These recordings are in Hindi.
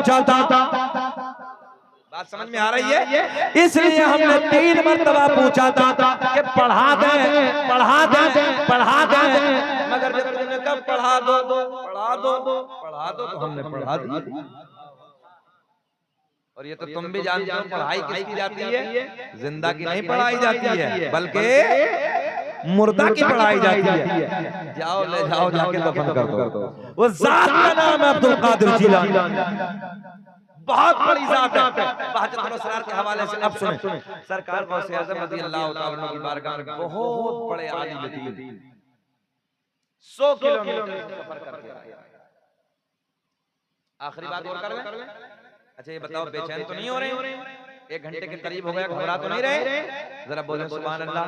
पूछा था। बात समझ में आ रही है? इसलिए हमने 3 मरतबा पूछा था कि पढ़ा दे, पढ़ा दे, पढ़ा दे, मगर जब तुमने कब पढ़ा दो, पढ़ा दो, पढ़ा दो, तो हमने पढ़ा दिया। और ये तो तुम भी जानते हो पढ़ाई किसकी जाती है? जिंदा की नहीं पढ़ाई जाती है, बल्कि मुर्दा की पढ़ाई जाती है। जाओ ले जाओ जाके दफन कर दो। वो जात का नाम है अब्दुल कादिर जिलानी, बहुत बड़ी जात है। बहत्तर असरार के हवाले से अब सुने, सरकार गौसे आज़म रज़ी अल्लाह तआला अन्हु की बारगाह में बहुत बड़े आलिम दीन 100 किलोमीटर सफर करके आए। आखिरी बात और कर लें। अच्छा ये बताओ बेचैन तो नहीं हो रहे? 1 घंटे के करीब हो गया, घबरा तो नहीं रहे? जरा बोलें सुभान अल्लाह।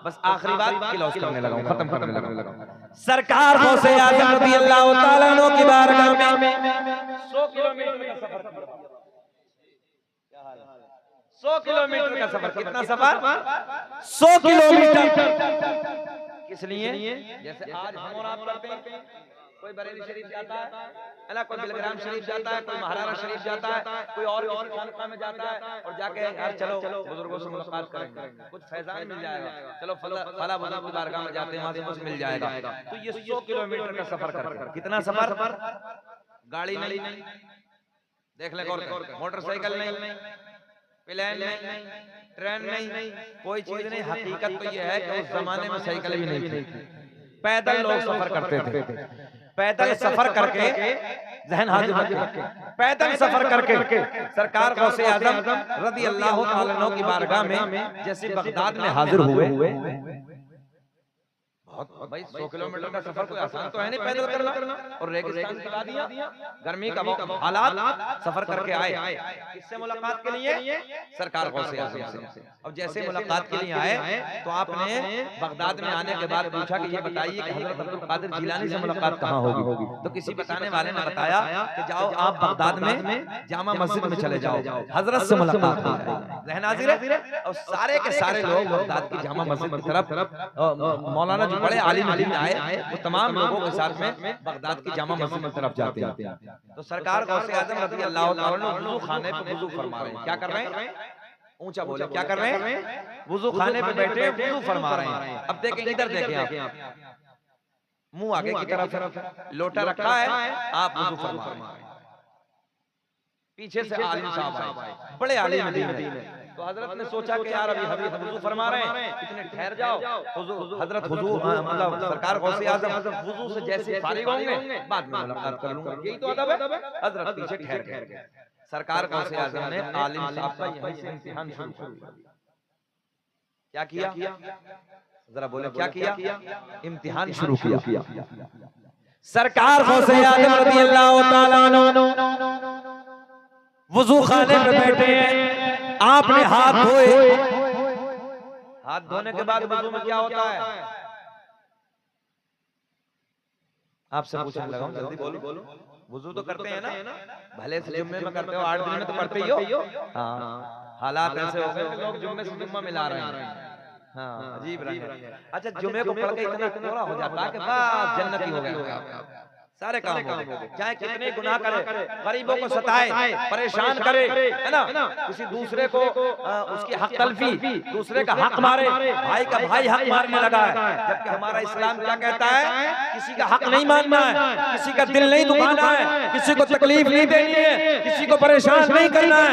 बस आखिरी बात क्लोज करने लगा हूं, खत्म करने लगा हूं। सरकार गौसे आज़म रज़ी अल्लाह तआला अन्हु की बारगाह में 100 किलोमीटर का सफर किया। क्या हाल है? 100 किलोमीटर का सफर। कितना सफर? 100 किलोमीटर। किस लिए? जैसे आज हम और आप करते हैं, कोई बरेली शरीफ जाता है ना, कोई बिलग्राम शरीफ जाता है, कोई महाराणा शरीफ जाता है, कोई और किसी खानका में जाता है और जाके यार चलो बुजुर्गों से मुलाकात करेंगे, कुछ फैजान मिल जाएगा, चलो फला बुजुर्ग की बारगाह में जाते हैं, वहां से कुछ मिल जाएगा। तो ये 100 किलोमीटर का सफर करके, कितना सफर? गाड़ी नहीं, देख ले गौर कर, मोटरसाइकिल नहीं, प्लेन नहीं, ट्रेन नहीं, कोई चीज नहीं। हकीकत तो ये है कि उस जमाने में साइकिल भी नहीं थी, पैदल लोग सफर करते थे। पैदल सफर करके, जहन हाजिर रखें, पैदल सफर करके सरकार गौसे आज़म रज़ी अल्लाह तआला अन्हु की बारगाह में जैसे बगदाद में हाजिर हुए। बहुत भाई 100 किलोमीटर का सफर कोई आसान तो है नहीं पैदल करना, और रेगिस्तान की वादियां, गर्मी का हालात, सफर करके आए। किससे मुलाकात के लिए? सरकार गौसे आज़म से। अब जैसे मुलाकात के लिए आए तो आपने बगदाद में आने के बाद पूछा कि ये बताइए कि हजरत अब्दुल कादिर जिलानी से मुलाकात कहाँ होगी? तो किसी बताने वाले ने बताया कि जाओ आप बगदाद में जामा मस्जिद में चले जाओ, हजरत से मुलाकात हो जाएगी। ज़हन हाज़िर है? और सारे के सारे लोग बगदाद की जामा मस्जिद की तरफ, मौलाना जो बड़े आलिम दीन आए वो तमाम लोगों के साथ में बगदाद की जामा मस्जिद की तरफ जाते हैं। तो सरकार गौसे आज़म रज़ी अल्लाह तआला अन्हु वुज़ू खाने पे वुज़ू फरमा रहे हैं। क्या कर रहे हैं? ऊंचा बोले, क्या कर रहे हैं? वुज़ू खाने पे बैठे वुज़ू फरमा रहे हैं। अब देखें, इधर देखें आप, मुंह आगे की तरफ, लोटा रखा है, आप वुज़ू फरमा रहे हैं। पीछे से आलिम साहब आए, बड़े आलिम दीन है। तो हजरत ने सोचा कि यार अभी हजरत वुज़ू फरमा रहे हैं, इतने ठहर जाओ। हजरत वुज़ू मतलब सरकार गौसे आज़म वुज़ू से जैसे फारिग होंगे बाद में मुलाकात कर लूंगा, यही तो अदब है। हजरत पीछे ठहर गए। सरकार गौसे आज़म ने आलिम साहब का यहीं से इम्तिहान शुरू कर दिया। क्या किया? जरा बोले क्या किया? इम्तिहान शुरू किया। सरकार गौसे आज़म रज़ी अल्लाह तआला अन्हु वुज़ू खाने पे बैठे हैं, आपने हाथ धोए। हाथ धोने के बाद वुज़ू में क्या होता है? आपसे पूछने लगा हूं, जल्दी बोलो। वुज़ू तो करते हैं ना, भले से जुम्मे में करते हो, 8 दिन में तो करते ही हो। हाँ, हालात ऐसे हो गए लोग जुम्मे से जुम्मा मिला रहे हैं। हाँ, अजीब रंग है। अच्छा, जुम्मे को पढ़ के इतना कोरा हो जाता है कि बस जन्नती हो गया, सारे काम हो गए। चाहे कितने गुनाह करे, गरीबों को सताए, परेशान करे, है ना, किसी दूसरे को उसकी हक तलफी, दूसरे का हक मारे, भाई का भाई हक मारने लगा है। जबकि हमारा इस्लाम क्या कहता है? किसी का हक नहीं मानना है, किसी का दिल नहीं दुखाना है, किसी को तकलीफ नहीं देनी है, किसी को परेशान नहीं करना है,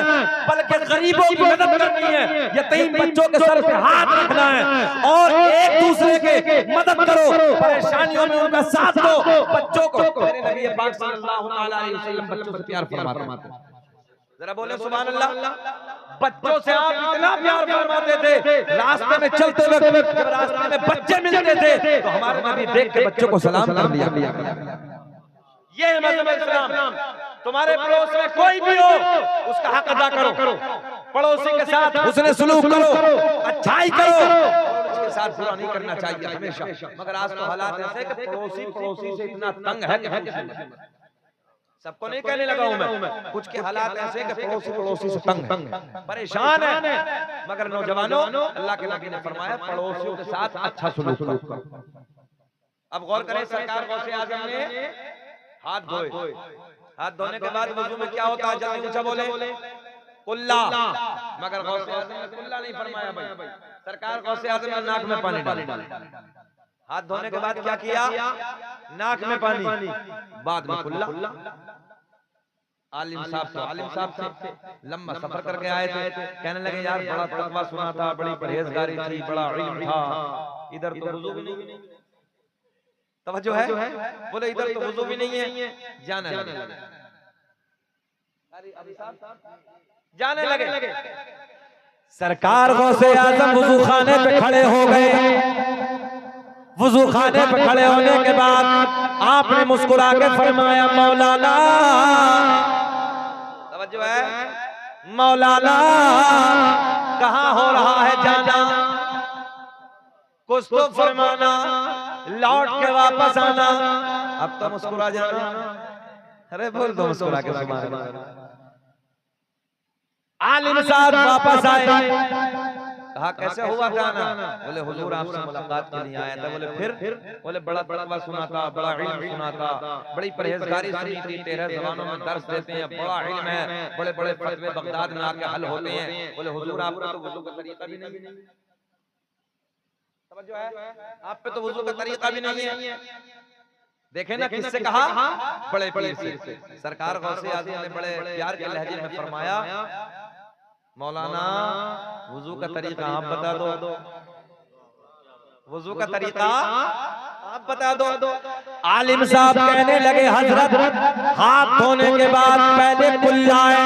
बल्कि गरीबों की मदद करनी है, यतीम बच्चों के सर पे हाथ रखना है और एक दूसरे के मदद करो, परेशानियों में उनका साथ दो। बच्चों को मेरे नबी पाक सल्लल्लाहु अलैहि वसल्लम बच्चों से प्यार फरमाते। जरा बोले सुभान अल्लाह। बच्चों से आप इतना प्यार फरमाते थे, रास्ते में चलते वक्त जब रास्ते में बच्चे मिलते थे तो हमारे नबी देख के बच्चों को सलाम कर लिया। ये है मज़हब इस्लाम। तुम्हारे पड़ोस में कोई भी हो उसका हक अदा करो, पड़ोसी के साथ हुस्न सलूक करो, अच्छाई करो, उसके साथ बुरा नहीं करना चाहिए हमेशा। मगर आज तो हालात ऐसे कि पड़ोसी से इतना तंग है कि सबको नहीं कहने लगा हूं मैं, कुछ के हालात ऐसे कि पड़ोसी से तंग है, परेशान है। मगर नौजवानों, अल्लाह के नबी ने फरमाया पड़ोसियों के साथ अच्छा सलूक करो। अब गौर करें, सरकार गौसे आज़म ने हाथ धोए, हाथ धोने के बाद वजू में क्या होता है, जल्दी ऊंचा बोले, कुल्ला। मगर गौसे आज़म ने कुल्ला नहीं फरमाया भाई, सरकार गौसे आज़म ने नाक में पानी डाला। हाथ धोने के बाद क्या किया, नाक में पानी, बाद में कुल्ला। आलिम साहब थे, लंबा सफर करके आए थे, कहने लगे यार बड़ा तकवा सुना था, बड़ी परहेजगारी थी, बड़ा इल्म था, इधर तो वुजू भी नहीं, तवज्जो है, बोले इधर तो वुजू भी नहीं है, जाने लगे। सरकार गौसे आज़म वुजू खाने पे खड़े हो गए। वुजू खाने पे खड़े होने के बाद आपने मुस्कुरा के फरमाया मौलाना, तवज्जो है, मौलाना कहाँ हो रहा है जाना, कुछ तो फरमाना, लौट के वापस आना। अब तो मुस्कुरा जाना, अरे बोल दो मुस्कुरा के सुभान अल्लाह। आलिम साहब वापस आए, कहा कैसे हुआ जाना, बोले हुजूर आपसे मुलाकात के लिए आया था। बोले फिर, बोले बड़ा तकवा सुना था, बड़ा इल्म सुना था, बड़ी परहेजगारी सुनी थी, 13 ज़बानों में दर्स देते हैं, बड़ा इल्म है, बड़े बड़े फतवे बगदाद में आके हल होते हैं। बोले हुजूर आपको तो वुजू का तरीका भी नहीं, समझो है, आप पे तो वुजू का तरीका भी नहीं है। देखे ना किससे कहा, बड़े पीर से। सरकार गौसे आज़म ने बड़े प्यार के लहजे में फरमाया मौलाना वुजू का तरीका आप बता दो, वुजू का तरीका आप बता दो। आलिम साहब कहने लगे हजरत हाथ धोने के बाद पहले कुल्ला है,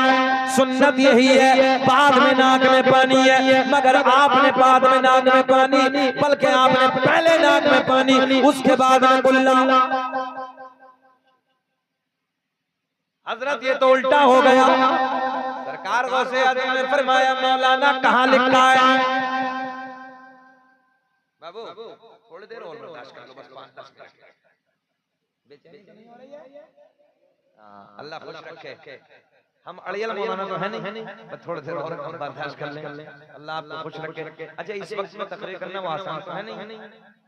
सुन्नत यही है, बाद में नाक में पानी है, मगर आपने बाद में नाक में पानी, बल्कि आपने पहले नाक में पानी उसके बाद में कुल्ला। हजरत ये तो उल्टा हो गया। सरकार गौसे आज़म ने फरमाया मौलाना कहाँ लिखा है, बाबू थोड़ी देर और बर्दाश्त कर लो, बस 5-10 मिनट, बेचैनी तो नहीं हो रही है? अल्लाह खुश रखे। हम अड़ियल मौलाना तो है नहीं, बस थोड़ी देर और बर्दाश्त कर लें, अल्लाह आपको खुश रखे। अच्छा इस वक्त में तकरीर करना वो आसान तो है नहीं,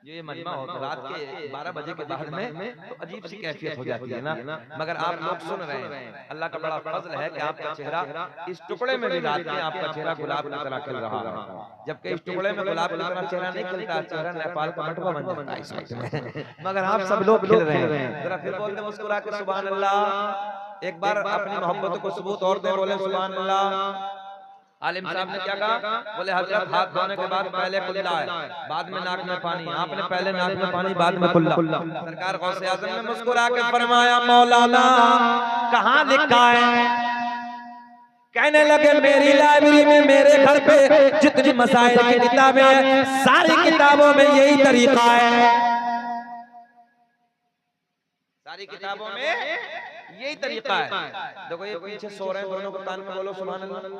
जो ये मजमा होता है रात के 12 बजे के बाद में तो अजीब सी कैफियत हो जाती है ना, मगर आप लोग सुन रहे हैं, अल्लाह का बड़ा फजल है कि आपका चेहरा इस टुकड़े में भी रात में आपका चेहरा गुलाब की तरह खिल रहा है, जबकि इस टुकड़े में गुलाब की तरह चेहरा नहीं खिलता, चेहरा नेपाल का मटका बन जाता है इस वक्त में, मगर आप सब लोग खिल रहे हैं। जरा फिर बोल दे मुस्कुरा के सुभान अल्लाह, एक बार अपनी मोहब्बत को सबूत और दे, बोले सुभान अल्लाह। आलिम साहब ने क्या कहा, बोले हजरत हाथ धोने के बाद पहले कुल्ला है, बाद में नाक में पानी, आपने पहले नाक में पानी बाद में कुल्ला। सरकार गौसे आज़म ने मुस्कुरा के फरमाया मौलाना कहाँ लिखा है, कहने लगे मेरी लाइब्रेरी में, मेरे घर पे जितनी मसाइल की किताबें हैं सारी किताबों में यही तरीका है, सारी किताबों में यही तरीका है। देखो ये पीछे सो रहे हैं, दोनों को कान में बोलो सुभान अल्लाह।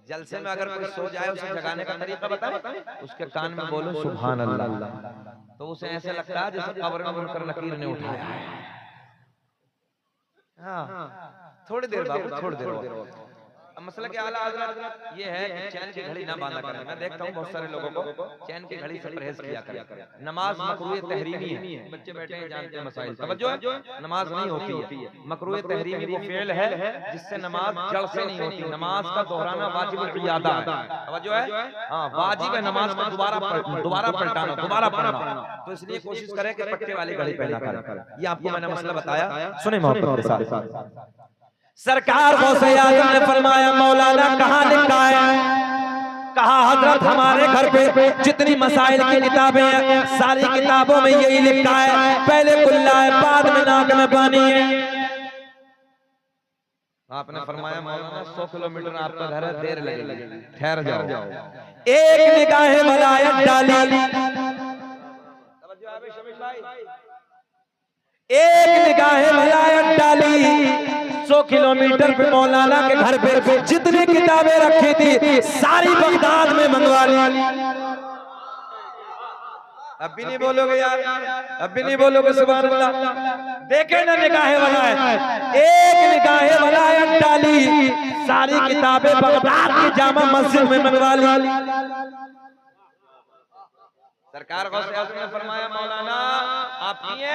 जलसे में अगर कोई सो जाए उसे जगाने का तरीका बताएं, उसके कान में बोलो सुभान अल्लाह, तो उसे ऐसे लगता है जैसे कब्र में मुनकर नकीर ने उठाया है। हाँ थोड़ी देर बाबू, थोड़ी देर। अब मसला क्या आला हज़रत ये है कि चैन की घड़ी ना बांधा करें। मैं देखता हूँ बहुत सारे लोगों को चैन की घड़ी से परहेज किया करें। नमाज मकरूह तहरीमी है, बच्चे बैठे हैं जानते हैं मसाइल, तवज्जो है, नमाज नहीं होती है। मकरूह तहरीमी वो फेल है जिससे नमाज जड़ से नहीं होती। नमाज का दोहराना वाजिब इयादा है, तवज्जो है, हाँ वाजिब है नमाज को दोबारा पलटाना, दोबारा पढ़ना। तो इसलिए कोशिश करें कि पट्टे वाली घड़ी पहना करें। ये आपको मैंने मसला बताया, सुने मोहब्बत के साथ। सरकार गौसे आज़म ने फरमाया मौलाना कहाँ लिखा है, कहा हजरत हमारे घर पे जितनी मसाइल की किताबें हैं सारी किताबों में यही लिखा है, पहले कुल्ला है बाद में नाक में पानी है। आपने फरमाया मौलाना 100 किलोमीटर आपका घर है, देर लगेगी, ठहर जाओ। एक निगाह मलायत डाली, एक निगाह मलायत डाली, 100 किलोमीटर पे मौलाना के घर पे जितनी किताबें रखी थी सारी बगदाद में मंगवा ली। अब भी नहीं बोलोगे यार, अब भी नहीं बोलोगे सुभान अल्लाह। देखे ना निगाह वलायत, एक निगाह वलायत डाली, सारी किताबें बगदाद की जामा मस्जिद में मंगवा ली। सरकार गौसे आज़म ने फरमाया मौलाना आप किए